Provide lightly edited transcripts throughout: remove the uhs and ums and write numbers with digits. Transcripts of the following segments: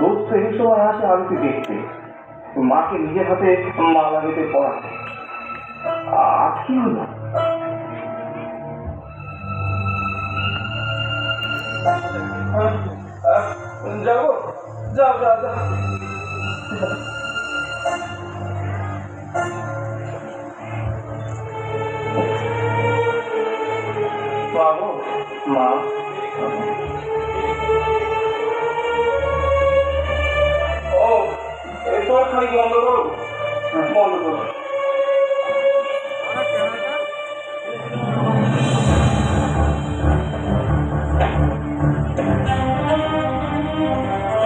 রোজ তো এই সময় আসে আরতি দেখতে, মাকে নিজের হাতে মালা গেঁথে পড়াতে। আজ কি হলো? যাবো, যাও যাও যাও। বাবু, মা, ও তোমার খালি বন্ধ করো, বন্ধ করো।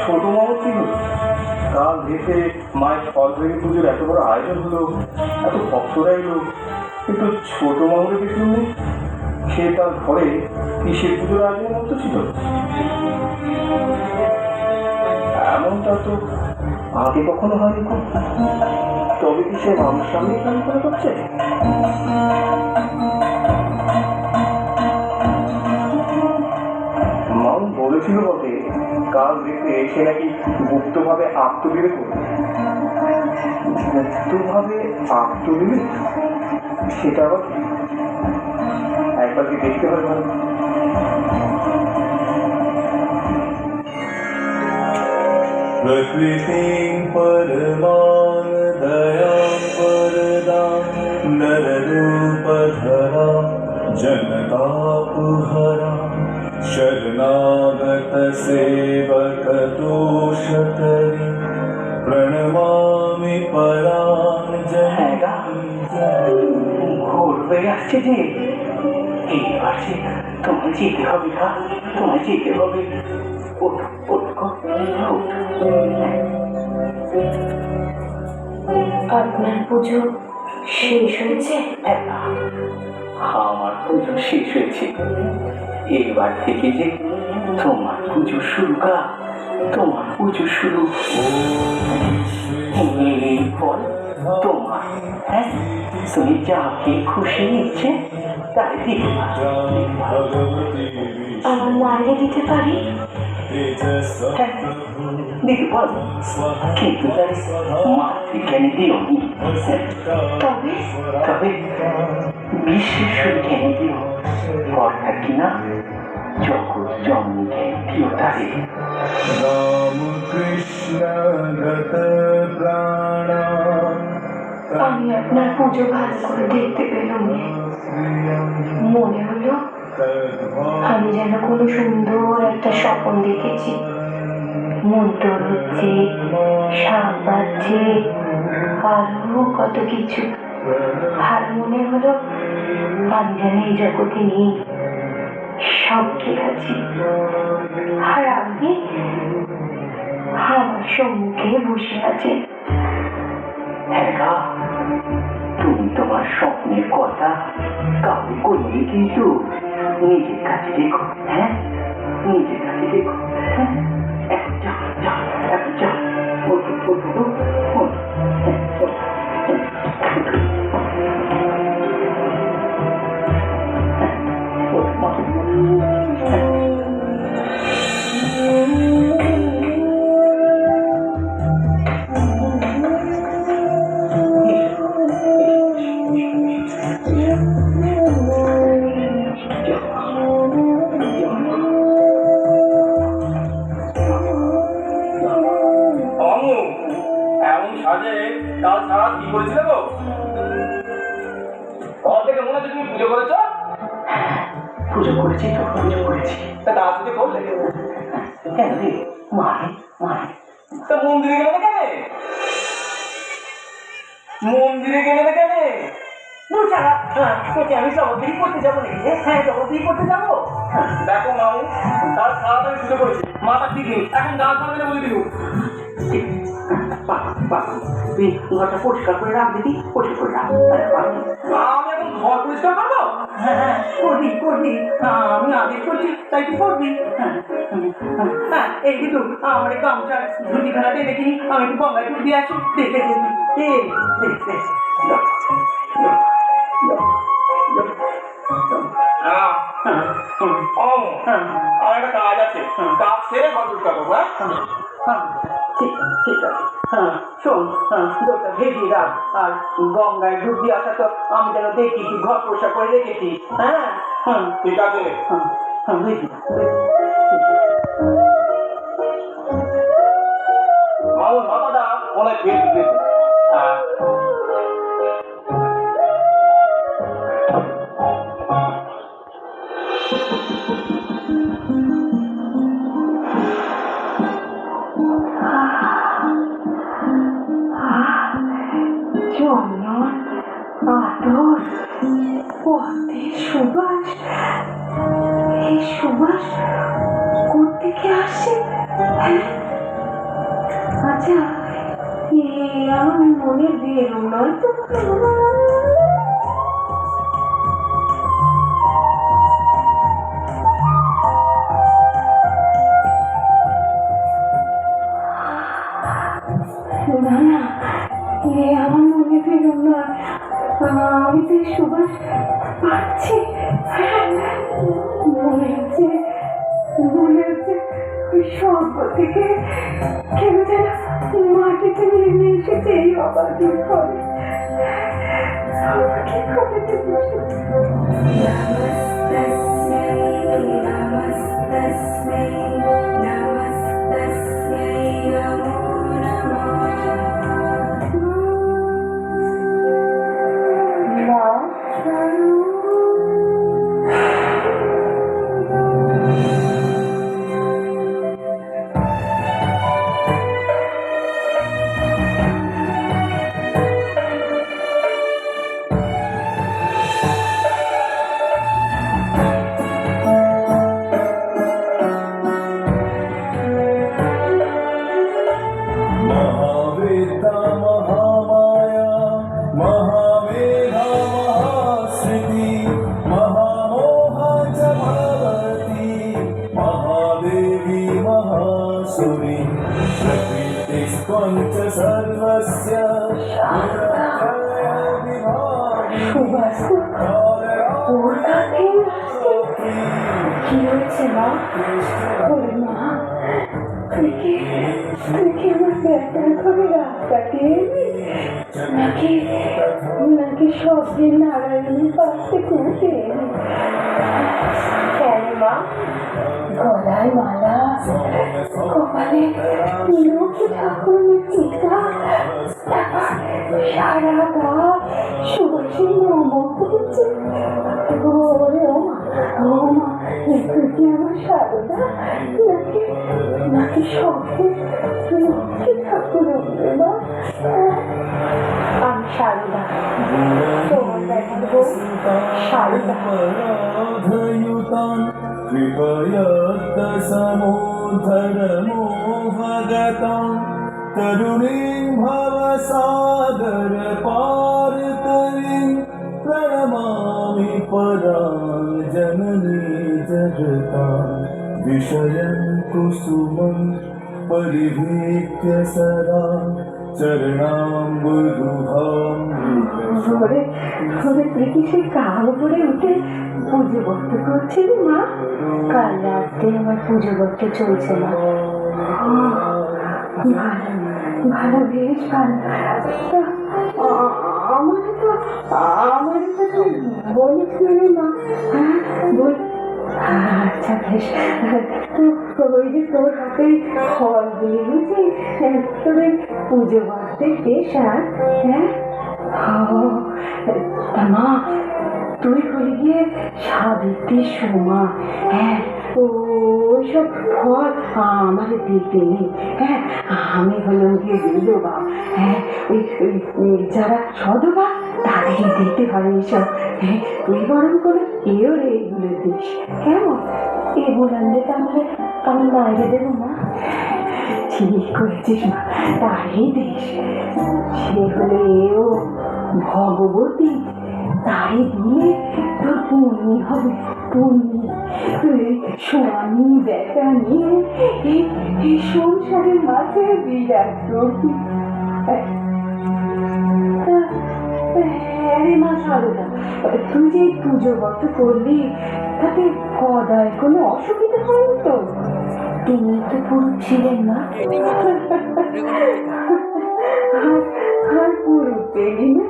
ছোট মামু কি হলো? কাল দেখে মায়ের ফলবেরি পুজোর এত বড় আয়োজন হলো, এত ভক্তরা এলো, কিন্তু ছোট মামুরে কিছু নেই। সে তার ঘরে কিসের পুজোর আয়োজনের মতো ছিল? এমনটা তো আগে কখনো হয়নি। তবে কি সে মানুষ সামনে প্ল্যান করে করছে? মামু বলেছিল বটে, কাল দেখতে সে নাকি গুপ্তভাবে আত্মবিবেক করবে। গুপ্তভাবে আত্মবিবেক? সেটা আবার একবার কি দেখতে হবে? ভালো प्रकृतिं परमां दयां वरदां नररूपधरा जनतापहरा शरणागत सेवकदोषकरी प्रणमामि परां ভোর হয়ে আসছে যে, এইবার যে তোমায় যেতে হবে, তোমায় যেতে হবে। আপনার পুজো শেষ হয়েছে? আমার পুজো শেষ হয়েছে, এবার থেকে যে তোমার পুজো শুরু। তোমার পুজো শুরু। এই ফল তোমার। হ্যাঁ, তুমি যাকে খুশি ইচ্ছে তাই দিতে পারো। আমার মায়ের দিতে পারি? হ্যাঁ, দিতে পারো, কিন্তু তার মাতৃজ্ঞানে দিও নি। তবে তবে বিশ্বেশ্বর জ্ঞানে দিও, অর্থাৎ কিনা জগৎ জননী জ্ঞানে দিও তারে। আমি আপনার পুজো ভালো করে দেখতে পেলাম, মনে হলো আমি যেন কোনো সুন্দর একটা স্বপ্ন দেখেছি। মন্ত্র হচ্ছে, সাপ বাজছে, আরো কত কিছু। আর মনে হলো আমি যেন এই জগতে নেই, সবকে আছি। আর আপনি আমার সম্মুখে বসে আছেন। হ্যাঁ, তুমি তোমার স্বপ্নের কথা কাউকে করবে, কিন্তু নিজের কাছে দেখো। হ্যাঁ, নিজের কাছে দেখো। হ্যাঁ, এখন যাও যাও, এখন যাও। এমন সাজে কাল সারা কি করেছিলে গো? ঘর থেকে মনে হচ্ছে তুমি পুজো করেছো? পুজো করেছি তো, পুজো করেছি। তা তার পুজো করলে কেন রে? মানে তা মন্দিরে গেলে না কেন? মন্দিরে গেলে না কেন? তোকে আমি জগদ্দীপ করতে যাবো নাকি? হ্যাঁ, জগদ্দীপ করতে যাবো। দেখো মামু, কাল সারাদিন পুজো করেছি, মাথা ঠিক নেই, এখন গাছ ধরবে না বলে দিল। তুই ঘরটা পরিষ্কার করে রাখ দিদি, পরিষ্কার করে রাখ। আমি এখন ঘর পরিষ্কার করবো? হ্যাঁ, করবি। আমি আদেশ করছি তাই তুই করবি। হ্যাঁ, এই কিন্তু আমার এই গামছার ধুতি ফেলাতে দেখিনি, আমি একটু গঙ্গায় টুক দিয়ে আসি। দেখে আমার একটা কাজ আছে, কাজ সেরে ঘর পরিষ্কার করবো। হ্যাঁ। ঠিক আছে। হ্যাঁ শোন, দুধটা ভেজিয়ে রাখ, আর গঙ্গায় ডুব দিয়ে আসা তো আমি যেন দেখি তুই ঘর পরিষ্কার করে রেখেছিস। হ্যাঁ হ্যাঁ ঠিক আছে। ভেজি রাখ। মামুন মাথাটা অনেক বেশি গেছে। চন্দন, আতর, পথের সুবাস, এই সুবাস কোত্থেকে আসে? হ্যাঁ? আচ্ছা, এ আমার মনের বেরো নয় তো? না না, এ আমার মনে বেরো নয়। আমি তো এই সুবাস পাচ্ছি। হ্যাঁ, মনে হচ্ছে ওই স্বর্গ থেকে কেউ যেন মাটিতে নেমে এসেছে এই অবাধি ঘরে। আমাকে ঘরে महावेदा महामाया महामेधा महाश्रुति महामोहा च भगवती महादेवी महासुरी प्रकृतिस्त्वं च सर्वस्य সুবাস ওর কাছে কি হয়েছে মা? ওর মা তুই কি আমার ব্যাটার ঘরে রাত কাটিয়ে নাকি নাকি সবজি নারায়ণের পাশে কুটে কেন মা? গলায় মালা, কপালে লক্ষ্মী ঠাকুরের টিকা, তারপর সারা গা সুবাসে নমক করছে। ওরে ও মা, তুই কি আমার সারদা নাকি নাকি সবকে লক্ষ্মী ঠাকুর উঠবে মা? আমি সারদা, তোমার ব্যাটার বউ সারদা। कृपयत्तसमोद्धरमोहगतां तरुणीं भवसागर पारतरीं प्रणमामि परां जननी जगतां विषयं कुसुमं परिभीत्य सदा चरणाम्बुरुहां ঘরে ঘরে তুই কি সেই কাল উপরে উঠে পুজো করতে করছিলি মা? কাল রাতে আমার পুজো করতে চলছে না। ভালো ভালো, বেশ ভালো। আমার তো তুই বলিস না মা? হ্যাঁ বল। আচ্ছা বেশ, তো ওই যে তোর হাতে ফল দিয়ে বুঝি তোর ওই পুজো করতে বেশ। আর হ্যাঁ মা, তুই হয়ে গিয়ে সাবিত্রীর সোমা। হ্যাঁ ওইসব ফল আমার দিতে নেই। হ্যাঁ আমি হলাম গিয়ে বিধবা। হ্যাঁ ওই যারা সধবা তাদেরই দিতে হয় এইসব। হ্যাঁ তুই বরং করে এও রে এগুলো দিস কেমন? এগুলো আনলে তাহলে আমি বাইরে দেবো না। ঠিক করেছিস মা, তাই দিস। সে হলে এও ভগবতী, তাই দিয়ে তোর পুণ্যি হবে, পুণ্যি। তুই স্বামী বেটা নিয়ে এই সংসারের মাঝে বিরাজ করবি। মা সারদা, তুই যে পুজো ব্রত করলি তাতে কদায় কোনো অসুবিধা হয়নি তো? তিনি তো পুরুষ ছিলেন না। আর পুরুষ পেলি না,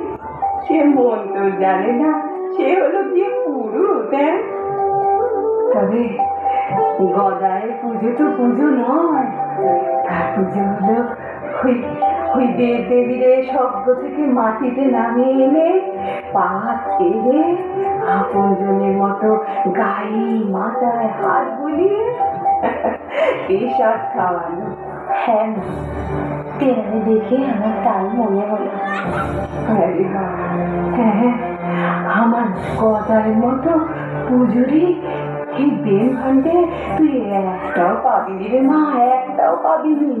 সে মন তো জানে না সে হলো গিয়ে পুরুষ। তবে গদায়ের পুজো তো পুজো নয়, তার পুজো হলো ওই ওই দেব দেবীদের স্বর্গ থেকে মাটিতে নামিয়ে এনে পাত ফেলে আপনজনের মতো গায়ে মাথায় হাত বুলিয়ে পেশাদ খাওয়ানো। হ্যাঁ না, তেনারে দেখে আমার তাই মনে হলো। হ্যাঁ, আমার গদায়ের মতো পুজোরি এই বেন ভান্ডে তুই একটাও পাবিনি রে মা, একটাও পাবিনি।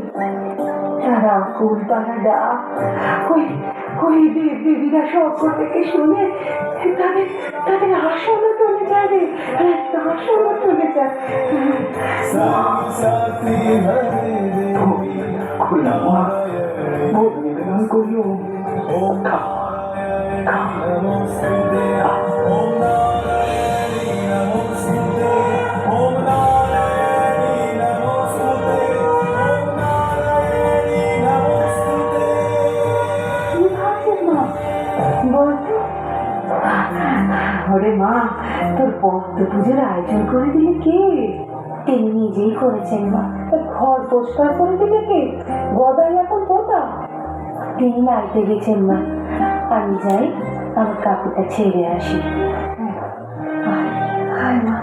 তারা কুলপাড়া ডাক ওই ওই দেব দেবীরা স্বর্গ থেকে শুনে তাদের তাদের আসনও চলে যায় রে, আসনও চলে যায়। साक्षात्ति हरे देवी ভোগ নিবেদন করিও। ओम नमोस्तुते ओम नारायणी नमोस्तुते ओम नारायणी नमोस्तुते ओम नारायणी नमोस्तुते। কি ভাবছিস মা, বলতো? ওরে মা, তোর পদ্ম পুজোর আয়োজন করে দিলে কে? তিনি নিজেই করেছেন মা। তোর ঘর পরিষ্কার করে দিলে কে? গদাই এখন কোথা? তিনি নাইতে গেছেন মা। আমি যাই, আমার কাকুটা ছেড়ে আসি। হায় মা,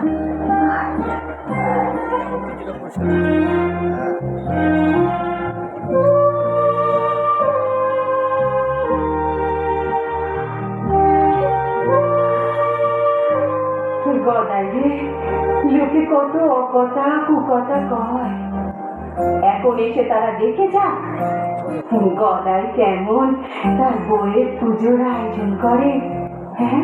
গদাই রে, লোকে কত অকথা কুকথা কয়, এখন এসে তারা দেখে যা গদাই কেমন তার বইয়ের পুজোর আয়োজন করে। হ্যাঁ,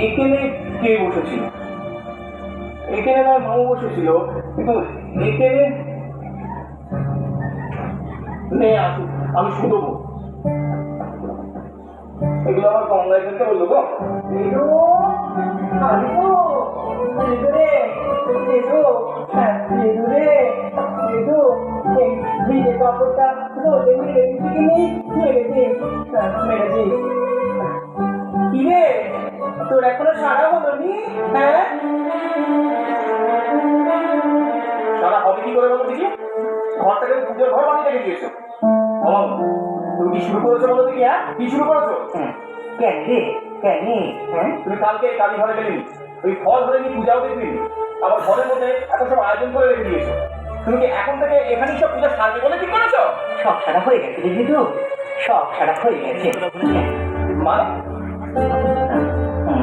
এখানে কে বসেছিল? এখানে নয় মামু বসেছিল, কিন্তু এখানে নে আসুক, আমি শুধবো। এগুলো আমার গঙ্গায় ফেলতে বললো গো। কাপড়টা রোদে মেরে দিচ্ছি কি নেই? মেরেছি। কি রে, তোর এখনো সারা হলোনি? হ্যাঁ, সারা হবে কি করে বলো দেখি? ঘরটাকে পুজোর ঘর বানিয়ে রেখে দিয়েছো। তুমি কি শুরু করেছো বলো দেখি? হ্যাঁ, কি শুরু করেছো? কেন রে, কেন? হ্যাঁ, তুমি কালকে কালী ঘরে গেলেনি, ওই ফল ধরে নিয়ে পূজাও দেখবি, আবার ঘরের মধ্যে এত সব আয়োজন করে রেখে দিয়েছো। তুমি কি এখন থেকে এখানেই সব পূজা সারবে বলে ঠিক করেছো? সব সারা হয়ে গেছে দেখবি তো, সব সারা হয়ে গেছে। মানে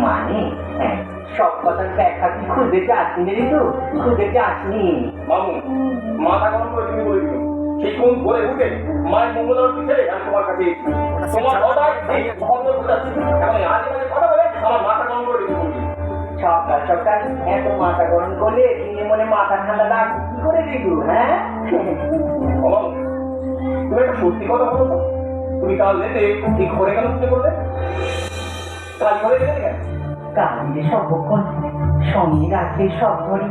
মানে সব কথার ব্যাখ্যা কি খুঁজে যাসনি রে? তো খুঁজে যাসনি মামু, মাথা গরম করে তুমি বলে দিল সেই কোন ভোরে উঠে মায়ের মঙ্গলার পিছনে আমি তোমার কাছে এসেছি। তোমার কথায় এই ভদ্র বোঝাচ্ছি, এখন আজে বাজে কথা বলে আমার মাথা গরম করে দিতে বলবি। সকাল সকাল এত মাথা গরম করলে দিনে মনে মাথা ঠান্ডা লাগ কি করে দিবি? হ্যাঁ, তুমি একটা সত্যি কথা বলো তো, তুমি কাল রাতে এই ঘরে কেন পুজো করলে? কাল ঘরে গেলে কেন? কালী সর্বক্ষণ সঙ্গে রাখলে সব ঘরে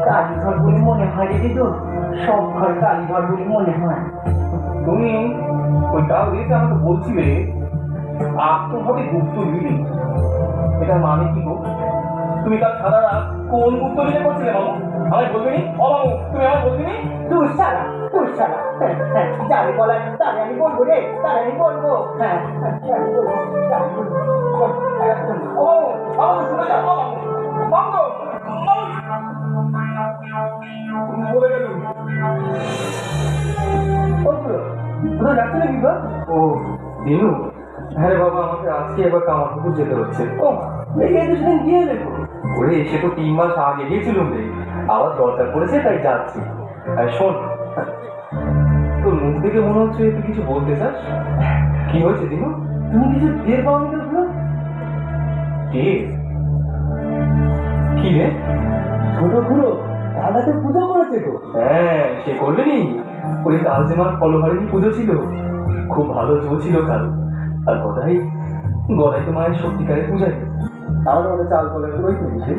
কালীঘর বলে মনে হয় রে দিদু, সব ঘর কালীঘর বলে মনে হয়। তুমি ওই কাল দিতে আমাকে বলছিলে আত্মভাবে গুপ্ত লিলি, এটা মানে কি গো? তুমি কাল সারা রাত কোন গুপ্ত লিলে করছিলে মামু? আমায় বলবি নি? ও মামু, তুমি আমায় বলবি নি? তুই সারা যাবে বলায় তাহলে আমি বলবো রে, তাহলে আমি বলবো। হ্যাঁ, ও মামু শুনে যা, ও মামু বলে গেল কোথায় যাচ্ছে নাকি গো? ও দিনু, হ্যাঁ রে বাবা, আমাকে আজকে একবার কামারপুকুর যেতে হচ্ছে। ও এই দুদিন গিয়ে দেখো। ওরে এসে তো 3 মাস আগে গিয়েছিলাম রে, আবার দরকার পড়েছে তাই যাচ্ছি। শোন, তোর মুখ থেকে মনে হচ্ছে তুই কিছু বলতে চাস। কি হয়েছে দিনু? তুমি কিছু টের পাওনি তো? কে? কি রে? ছোট খুড়ো দাদাকে পুজো করেছে গো। হ্যাঁ, সে করবেনি। ওই কালজেমার ফলহারিণী পুজো ছিল, খুব ভালো চলছিল কাল। আর গদাই তো মায়ের সত্যিকারের পূজায়। তাহলে ওটা চাল করে পুরোই পেয়েছে।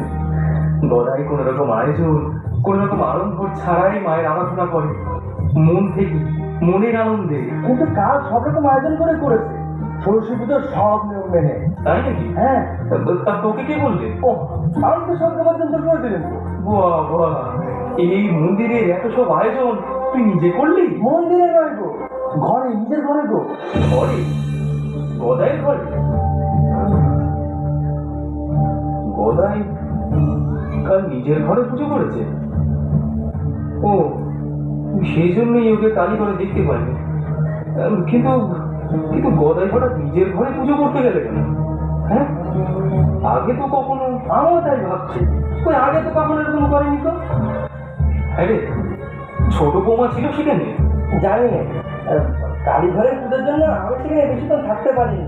গদাই কোন রকম আয়োজন, কোন রকম আড়ম্বর ছাড়াই মায়ের আরাধনা করে, মন থেকে, মনের আনন্দে। কিন্তু কাল সব রকম আয়োজন করে করেছে, সরস্বতী পুজোর সব নিয়ম মেনে। তাই নাকি? হ্যাঁ, তা তোকে কে বললে? ও আমি তো সব জমা করে দিলেন তো। বাহ বাহ, এই মন্দিরের এত সব আয়োজন তুই নিজে করলি? মন্দিরে নয় গো, ঘরে, নিজের ঘরে গো। ঘরে? গদাইয়ের ঘরে? গদাই কাল নিজের ঘরে পুজো করেছে? ও, সেই জন্যই ওকে কালী ঘরে দেখতে পাইনি। কিন্তু কিন্তু গদাই হঠাৎ নিজের ঘরে পুজো করতে গেলে কেন? হ্যাঁ, আগে তো কখনো। আমিও তাই ভাবছি, ওই আগে তো কখনো এরকম করেনি তো। হ্যাঁ রে, ছোট বৌমা ছিল সেখানে? জানি না, কালী ঘরের পুজোর জন্য আমি সেখানে বেশিক্ষণ থাকতে পারিনি।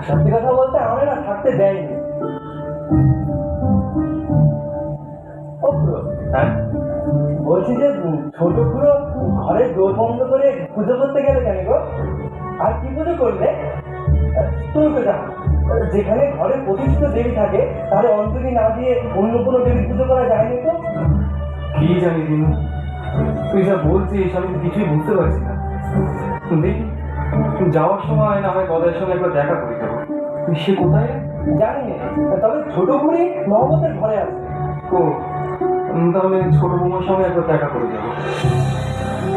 সত্যি কথা বলতে আমি না থাকতে দেয়নি। ও খুড়ো, হ্যাঁ, বলছি যে ছোট খুড়ো ঘরের দোর বন্ধ করে পুজো করতে গেলে কেন গো? আর কি পুজো করলে? তুমি তো জানো, যেখানে ঘরে প্রতিষ্ঠিত দেবী থাকে তাহলে অঞ্জলি না দিয়ে অন্য কোনো দেবী পুজো করা যায়নি তো। কি জানি দিনু, তুই যা বলছিস আমি তো কিছুই বুঝতে পারছি না। দেখি, যাওয়ার সময় না হয় গদাইয়ের সঙ্গে একবার দেখা করে যাবো। সে কোথায়? জানি না, তবে ছোট খুড়ি নবতের ঘরে আছে। ও, তাহলে ছোট বৌমার সঙ্গে একবার দেখা করে যাবো।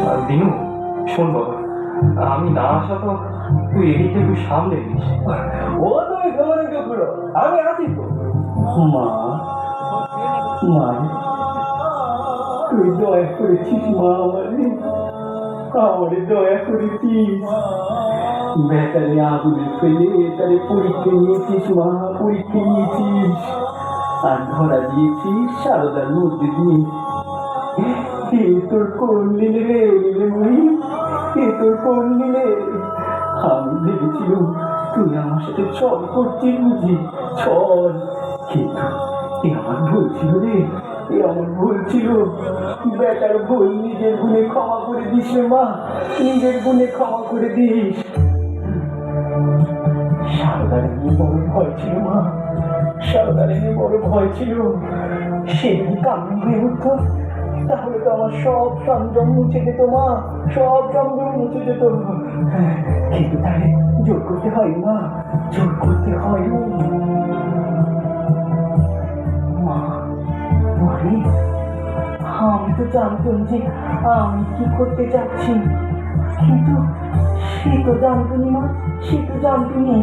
আর দিনু, শোন বাবা, আমি না আসা তো তুই এদিকটা একটু সামলে নিস। ও তুমি ঘুমানো কেউ খুড়ো, আমি আছি তো। মা, মা, তুই দয়া করেছিস মা, আমারে দয়া করেছিস। বেটারে আগুনে ফেলে তারে পরীক্ষা নিয়েছিস মা, পরীক্ষা নিয়েছিস। আর ধরা দিয়েছিস সারদার মধ্যে দিয়ে। কে তোর কোন নিলে রে, নিলে মুই, কে তোর কোন নিলে? আমি ভেবেছিলাম তুই আমার সাথে ছল করছিস বুঝি, ছল। কিন্তু এ আমার ভুল ছিল রে, এ আমার ভুল ছিল। বেটার ভুল নিজের গুণে ক্ষমা করে দিস রে মা, নিজের গুণে ক্ষমা করে দিস। সারদার নিয়ে বড় ভয় ছিল মা, সারদার নিয়ে বড় ভয় ছিল। সে যদি কামড় হয়ে উঠত তাহলে তো আমার সব সংযম মুছে যেত মা, সব সংযম মুছে যেত। কিন্তু তাহলে জোর করতে হয় না, জোর করতে হয় মা। মারে, আমি তো জানতাম যে আমি কি করতে চাচ্ছি, কিন্তু সে তো জানতনি মা, সে তো জানতনি।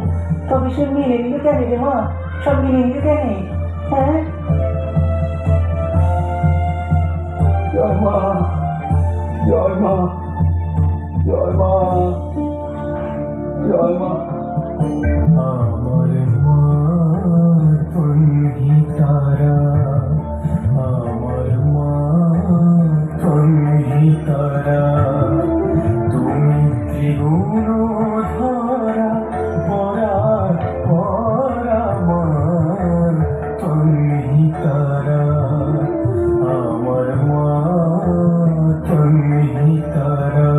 তবে সে মেনে নিল কেন রে মা, সব মেনে নিল কেন? হ্যাঁ, জয় মা, জয় মা, জয় মা, জয় মা। আমার মা তুমি তারা, আমার মা তুমি তারা, তুমি ত্রিগুণ ধরা পরা পরা মা তুমি তারা, আমার মা তুমি তারা।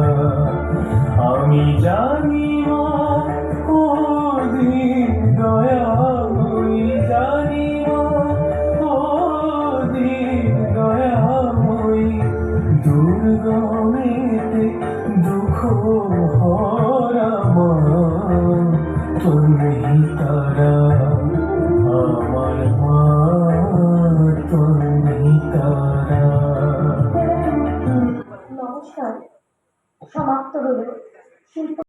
আমি জানি মা ও দিন দয়াময়ী, জানি মা ও দিন দয়াময়ী, দুর্গমেতে দুঃখ হরা মা তুমি তারা, আমার মা তুমি তারা। নমস্কার, সমাপ্ত হলো শিল্প